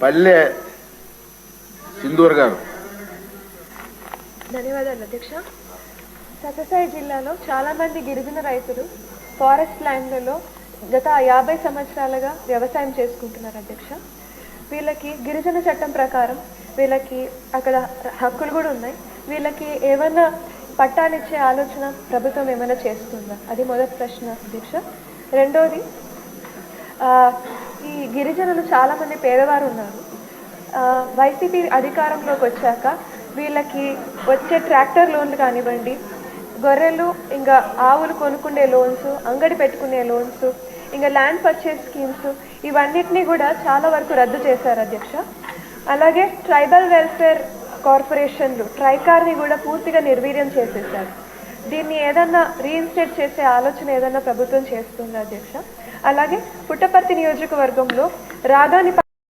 పల్లె సింధూర్ గారు. ధన్యవాదాలు అధ్యక్ష. సత్యసాయి జిల్లాలో చాలామంది గిరిజన రైతులు ఫారెస్ట్ ల్యాండ్లలో గత 50 సంవత్సరాలుగా వ్యవసాయం చేసుకుంటున్నారు అధ్యక్ష. వీళ్ళకి గిరిజన చట్టం ప్రకారం వీళ్ళకి అక్కడ హక్కులు కూడా ఉన్నాయి. వీళ్ళకి ఏమైనా పట్టాలిచ్చే ఆలోచన ప్రభుత్వం ఏమైనా చేస్తుందా? అది మొదటి ప్రశ్న అధ్యక్ష. రెండోది, ఈ గిరిజనులు చాలామంది పేదవారు ఉన్నారు. వైసీపీ అధికారంలోకి వచ్చాక వీళ్ళకి వచ్చే ట్రాక్టర్ లోన్లు కానివ్వండి, గొర్రెలు ఇంకా ఆవులు కొనుక్కునే లోన్స్, అంగడి పెట్టుకునే లోన్స్, ఇంకా ల్యాండ్ పర్చేస్ స్కీమ్స్, ఇవన్నిటినీ కూడా చాలా వరకు రద్దు చేశారు అధ్యక్ష. అలాగే ట్రైబల్ వెల్ఫేర్ కార్పొరేషన్లు ట్రైకార్ని కూడా పూర్తిగా నిర్వీర్యం చేసేసారు. దీన్ని ఏదన్నా రీఇన్స్టేట్ చేసే ఆలోచన ఏదన్నా ప్రభుత్వం చేస్తుందా అధ్యక్ష? అలాగే పుట్టపర్తి నియోజకవర్గంలో రాగాని